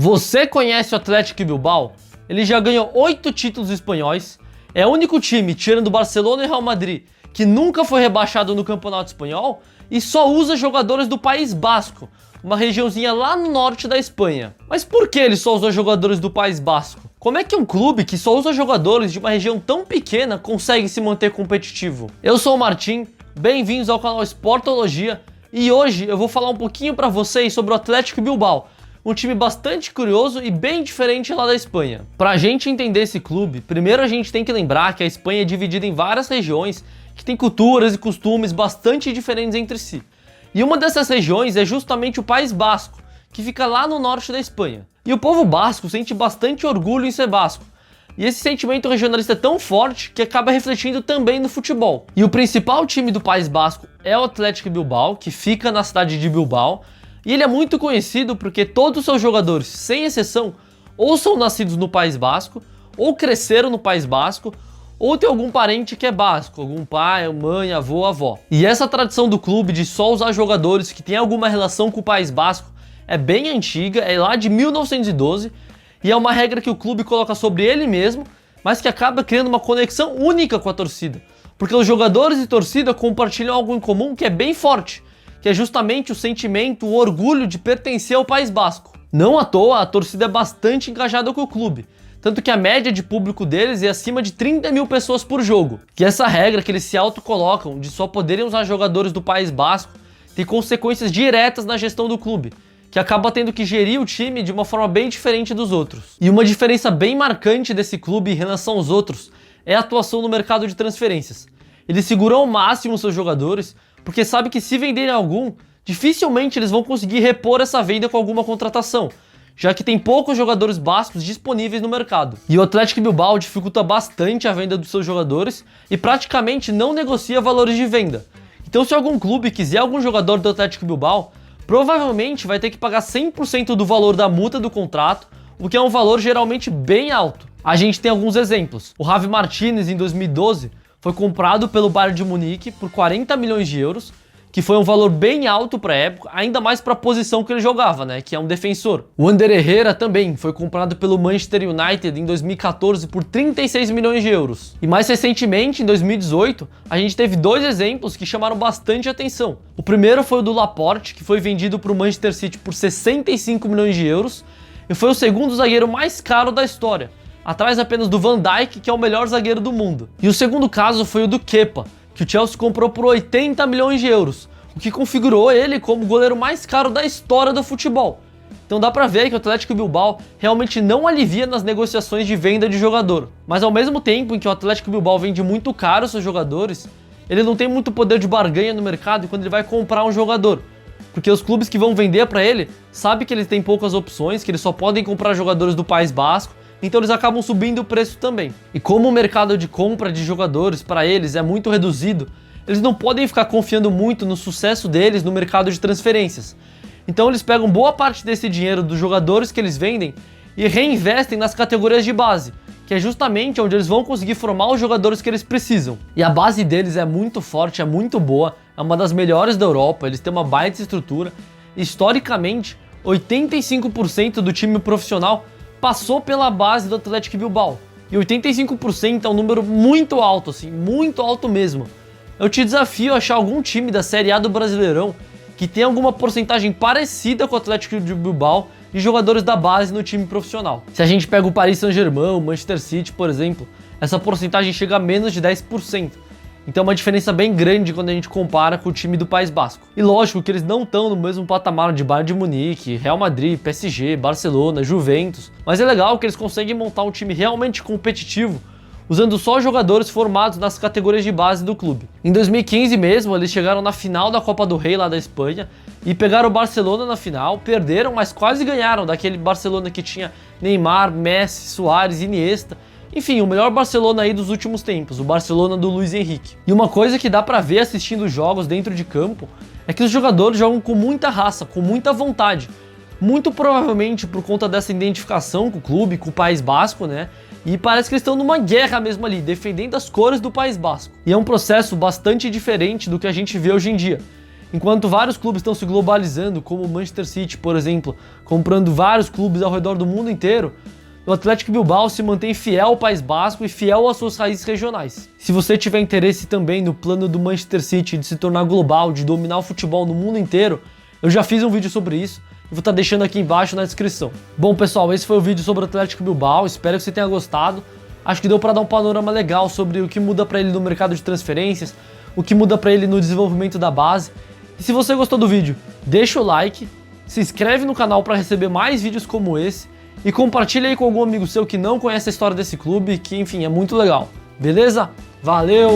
Você conhece o Atlético Bilbao? Ele já ganhou 8 títulos espanhóis, é o único time, tirando Barcelona e Real Madrid, que nunca foi rebaixado no Campeonato Espanhol e só usa jogadores do País Basco, uma regiãozinha lá no norte da Espanha. Mas por que ele só usa jogadores do País Basco? Como é que um clube que só usa jogadores de uma região tão pequena consegue se manter competitivo? Eu sou o Martim, bem-vindos ao canal Sportologia e hoje eu vou falar um pouquinho para vocês sobre o Atlético Bilbao, um time bastante curioso e bem diferente lá da Espanha. Pra gente entender esse clube, primeiro a gente tem que lembrar que a Espanha é dividida em várias regiões que têm culturas e costumes bastante diferentes entre si. E uma dessas regiões é justamente o País Basco, que fica lá no norte da Espanha. E o povo basco sente bastante orgulho em ser basco. E esse sentimento regionalista é tão forte que acaba refletindo também no futebol. E o principal time do País Basco é o Atlético Bilbao, que fica na cidade de Bilbao. E ele é muito conhecido porque todos os seus jogadores, sem exceção, ou são nascidos no País Basco, ou cresceram no País Basco, ou tem algum parente que é basco, algum pai, mãe, avô, avó. E essa tradição do clube de só usar jogadores que têm alguma relação com o País Basco é bem antiga, é lá de 1912, e é uma regra que o clube coloca sobre ele mesmo, mas que acaba criando uma conexão única com a torcida, porque os jogadores e torcida compartilham algo em comum que é bem forte, que é justamente o sentimento, o orgulho de pertencer ao País Basco. Não à toa, a torcida é bastante engajada com o clube, tanto que a média de público deles é acima de 30 mil pessoas por jogo. E essa regra que eles se autocolocam de só poderem usar jogadores do País Basco tem consequências diretas na gestão do clube, que acaba tendo que gerir o time de uma forma bem diferente dos outros. E uma diferença bem marcante desse clube em relação aos outros é a atuação no mercado de transferências. Eles seguram ao máximo seus jogadores, porque sabe que se venderem algum, dificilmente eles vão conseguir repor essa venda com alguma contratação, já que tem poucos jogadores bascos disponíveis no mercado. E o Atlético Bilbao dificulta bastante a venda dos seus jogadores e praticamente não negocia valores de venda. Então se algum clube quiser algum jogador do Atlético Bilbao, provavelmente vai ter que pagar 100% do valor da multa do contrato, o que é um valor geralmente bem alto. A gente tem alguns exemplos. O Javi Martínez, em 2012, foi comprado pelo Bayern de Munique por 40 milhões de euros, que foi um valor bem alto para a época, ainda mais para a posição que ele jogava, né, que é um defensor. O Ander Herrera também foi comprado pelo Manchester United em 2014 por 36 milhões de euros. E mais recentemente, em 2018, a gente teve dois exemplos que chamaram bastante atenção. O primeiro foi o do Laporte, que foi vendido para o Manchester City por 65 milhões de euros, e foi o segundo zagueiro mais caro da história, atrás apenas do Van Dijk, que é o melhor zagueiro do mundo. E o segundo caso foi o do Kepa, que o Chelsea comprou por 80 milhões de euros, o que configurou ele como o goleiro mais caro da história do futebol. Então dá pra ver que o Atlético Bilbao realmente não alivia nas negociações de venda de jogador. Mas ao mesmo tempo em que o Atlético Bilbao vende muito caro seus jogadores, ele não tem muito poder de barganha no mercado quando ele vai comprar um jogador. Porque os clubes que vão vender pra ele sabem que eles têm poucas opções, que eles só podem comprar jogadores do País Basco, então eles acabam subindo o preço também. E como o mercado de compra de jogadores para eles é muito reduzido, eles não podem ficar confiando muito no sucesso deles no mercado de transferências. Então eles pegam boa parte desse dinheiro dos jogadores que eles vendem e reinvestem nas categorias de base, que é justamente onde eles vão conseguir formar os jogadores que eles precisam. E a base deles é muito forte, é muito boa, é uma das melhores da Europa, eles têm uma baita estrutura. Historicamente, 85% do time profissional passou pela base do Atlético Bilbao. E 85% é um número muito alto, assim, muito alto mesmo. Eu te desafio a achar algum time da Série A do Brasileirão que tenha alguma porcentagem parecida com o Atlético de Bilbao de jogadores da base no time profissional. Se a gente pega o Paris Saint-Germain, o Manchester City, por exemplo, essa porcentagem chega a menos de 10%. Então é uma diferença bem grande quando a gente compara com o time do País Basco. E lógico que eles não estão no mesmo patamar de Bayern de Munique, Real Madrid, PSG, Barcelona, Juventus. Mas é legal que eles conseguem montar um time realmente competitivo, usando só jogadores formados nas categorias de base do clube. Em 2015 mesmo, eles chegaram na final da Copa do Rei lá da Espanha e pegaram o Barcelona na final, perderam, mas quase ganharam daquele Barcelona que tinha Neymar, Messi, Suárez, Iniesta. Enfim, o melhor Barcelona aí dos últimos tempos, o Barcelona do Luis Henrique. E uma coisa que dá pra ver assistindo os jogos dentro de campo é que os jogadores jogam com muita raça, com muita vontade. Muito provavelmente por conta dessa identificação com o clube, com o País Basco, né? E parece que eles estão numa guerra mesmo ali, defendendo as cores do País Basco. E é um processo bastante diferente do que a gente vê hoje em dia. Enquanto vários clubes estão se globalizando, como o Manchester City, por exemplo, comprando vários clubes ao redor do mundo inteiro, o Athletic Bilbao se mantém fiel ao País Basco e fiel às suas raízes regionais. Se você tiver interesse também no plano do Manchester City de se tornar global, de dominar o futebol no mundo inteiro, eu já fiz um vídeo sobre isso e vou estar deixando aqui embaixo na descrição. Bom pessoal, esse foi o vídeo sobre o Athletic Bilbao, espero que você tenha gostado. Acho que deu para dar um panorama legal sobre o que muda para ele no mercado de transferências, o que muda para ele no desenvolvimento da base. E se você gostou do vídeo, deixa o like, se inscreve no canal para receber mais vídeos como esse e compartilha aí com algum amigo seu que não conhece a história desse clube, que enfim, é muito legal. Beleza? Valeu!